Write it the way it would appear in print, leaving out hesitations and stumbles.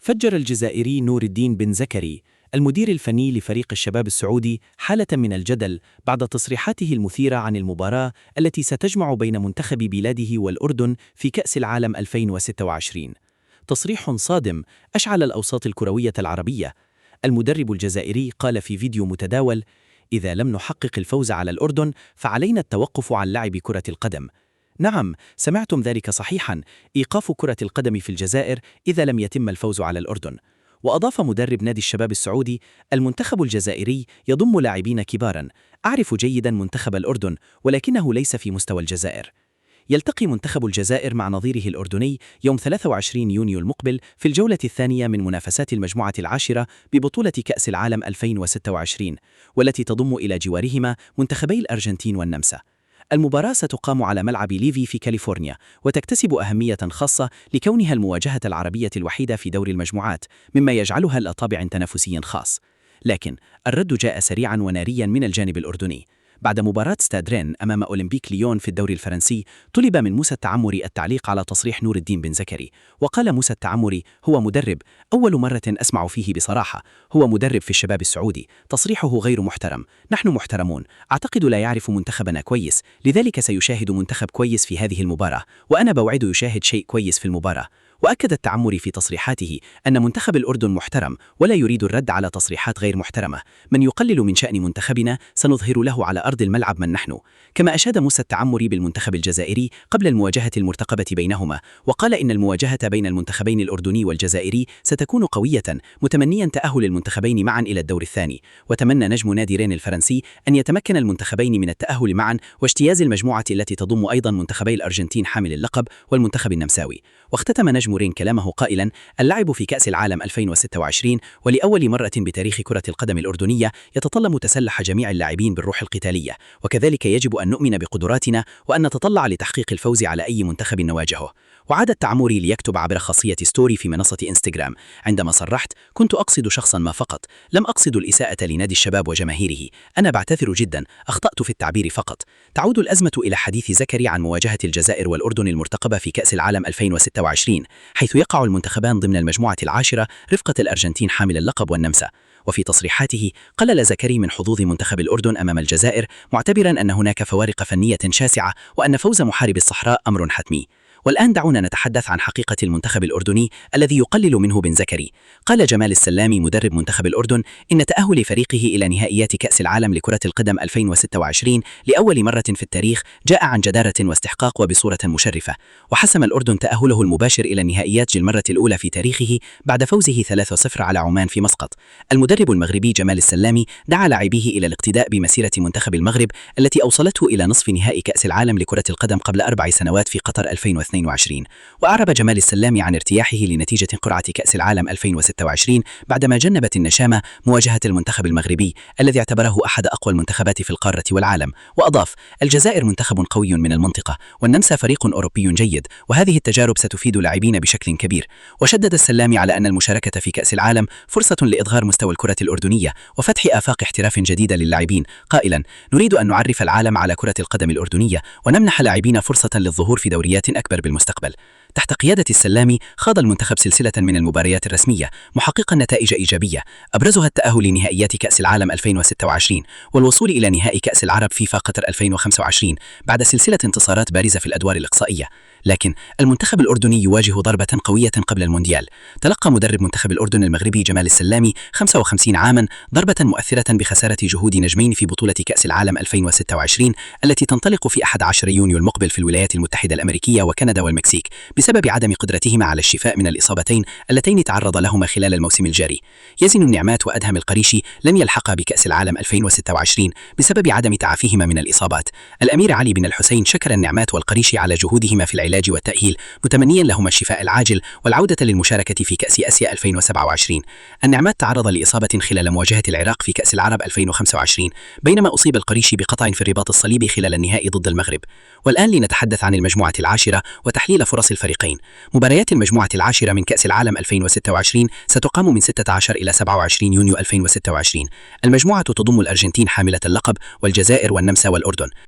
فجر الجزائري نور الدين بن زكري المدير الفني لفريق الشباب السعودي حالة من الجدل بعد تصريحاته المثيرة عن المباراة التي ستجمع بين منتخب بلاده والأردن في كأس العالم 2026. تصريح صادم أشعل الأوساط الكروية العربية. المدرب الجزائري قال في فيديو متداول: إذا لم نحقق الفوز على الأردن فعلينا التوقف عن لعب كرة القدم. نعم، سمعتم ذلك صحيحا، إيقاف كرة القدم في الجزائر إذا لم يتم الفوز على الأردن. وأضاف مدرب نادي الشباب السعودي: المنتخب الجزائري يضم لاعبين كبارا، أعرف جيدا منتخب الأردن ولكنه ليس في مستوى الجزائر. يلتقي منتخب الجزائر مع نظيره الأردني يوم 23 يونيو المقبل في الجولة الثانية من منافسات المجموعة العاشرة ببطولة كأس العالم 2026، والتي تضم إلى جوارهما منتخبي الأرجنتين والنمسا. المباراة ستقام على ملعب ليفي في كاليفورنيا، وتكتسب أهمية خاصة لكونها المواجهة العربية الوحيدة في دور المجموعات، مما يجعلها ذات طابع تنافسي خاص. لكن الرد جاء سريعا وناريا من الجانب الأردني. بعد مباراة ستاد رين أمام أولمبيك ليون في الدوري الفرنسي، طلب من موسى التعمري التعليق على تصريح نور الدين بن زكري، وقال موسى التعمري: هو مدرب، أول مرة أسمع فيه بصراحة، هو مدرب في الشباب السعودي، تصريحه غير محترم، نحن محترمون، أعتقد لا يعرف منتخبنا كويس، لذلك سيشاهد منتخب كويس في هذه المباراة، وأنا بوعد يشاهد شيء كويس في المباراة. وأكد التعمري في تصريحاته أن منتخب الأردن محترم ولا يريد الرد على تصريحات غير محترمة. من يقلل من شأن منتخبنا سنظهر له على أرض الملعب من نحن. كما أشاد موسى التعمري بالمنتخب الجزائري قبل المواجهة المرتقبة بينهما، وقال إن المواجهة بين المنتخبين الأردني والجزائري ستكون قوية، متمنيا تأهل المنتخبين معا إلى الدور الثاني. وتمنى نجم نادي رين الفرنسي أن يتمكن المنتخبين من التأهل معا واجتياز المجموعة التي تضم أيضا منتخبي الأرجنتين حامل اللقب والمنتخب النمساوي. واختتم نجم رين كلامه قائلا: اللعب في كأس العالم 2026 ولأول مرة بتاريخ كرة القدم الأردنية يتطلب تسلح جميع اللاعبين بالروح القتالية، وكذلك يجب أن نؤمن بقدراتنا وأن نتطلع لتحقيق الفوز على أي منتخب نواجهه. وعاد التعمري ليكتب عبر خاصية ستوري في منصة إنستغرام: عندما صرحت كنت أقصد شخصا ما فقط، لم أقصد الإساءة لنادي الشباب وجماهيره، أنا بعتذر جدا، أخطأت في التعبير فقط. تعود الأزمة إلى حديث زكري عن مواجهة الجزائر والأردن المرتقبة في كأس العالم 2026، حيث يقع المنتخبان ضمن المجموعة العاشرة رفقة الأرجنتين حامل اللقب والنمسا. وفي تصريحاته قلل زكري من حظوظ منتخب الأردن أمام الجزائر، معتبرا أن هناك فوارق فنية شاسعة وأن فوز محارب الصحراء أمر حتمي. والآن دعونا نتحدث عن حقيقة المنتخب الأردني الذي يقلل منه بن زكري. قال جمال السلامي مدرب منتخب الأردن إن تأهل فريقه إلى نهائيات كأس العالم لكرة القدم 2026 لأول مرة في التاريخ جاء عن جدارة واستحقاق وبصورة مشرفة، وحسم الأردن تأهله المباشر إلى النهائيات للمرة الأولى في تاريخه بعد فوزه 3-0 على عمان في مسقط. المدرب المغربي جمال السلامي دعا لاعبيه إلى الاقتداء بمسيرة منتخب المغرب التي أوصلته إلى نصف نهائي كأس العالم لكرة القدم قبل 4 سنوات في قطر 2022. وأعرب جمال السلامي عن ارتياحه لنتيجة قرعة كأس العالم 2026 بعدما جنبت النشامة مواجهة المنتخب المغربي الذي اعتبره أحد أقوى المنتخبات في القارة والعالم. وأضاف: الجزائر منتخب قوي من المنطقة، والنمسا فريق أوروبي جيد، وهذه التجارب ستفيد لاعبين بشكل كبير. وشدد السلامي على أن المشاركة في كأس العالم فرصة لإظهار مستوى الكرة الأردنية وفتح آفاق احتراف جديدة للاعبين، قائلا: نريد أن نعرف العالم على كرة القدم الأردنية ونمنح لاعبين فرصة للظهور في دوريات أكبر بالمستقبل. تحت قيادة السلامي خاض المنتخب سلسلة من المباريات الرسمية محققا نتائج إيجابية، أبرزها التأهل لنهائيات كأس العالم 2026 والوصول إلى نهائي كأس العرب فيفا قطر 2025 بعد سلسلة انتصارات بارزة في الأدوار الإقصائية. لكن المنتخب الأردني يواجه ضربة قوية قبل المونديال. تلقى مدرب منتخب الأردن المغربي جمال السلامي 55 عاما ضربة مؤثرة بخسارة جهود نجمين في بطولة كأس العالم 2026 التي تنطلق في 11 يونيو المقبل في الولايات المتحدة الأمريكية وكندا والمكسيك، بسبب عدم قدرتهما على الشفاء من الإصابتين اللتين تعرض لهما خلال الموسم الجاري. يزن النعمات وأدهم القريشي لم يلحقا بكأس العالم 2026 بسبب عدم تعافيهما من الإصابات. الأمير علي بن الحسين شكر النعمات والقريشي على جهودهما في العلاج والتأهيل، متمنيا لهما الشفاء العاجل والعودة للمشاركة في كأس آسيا 2027. النعمات تعرض لإصابة خلال مواجهة العراق في كأس العرب 2025، بينما أصيب القريشي بقطع في الرباط الصليبي خلال النهائي ضد المغرب. والآن لنتحدث عن المجموعة العاشرة وتحليل فرص الفريقين. مباريات المجموعة العاشرة من كأس العالم 2026 ستقام من 16 إلى 27 يونيو 2026. المجموعة تضم الأرجنتين حاملة اللقب والجزائر والنمسا والأردن.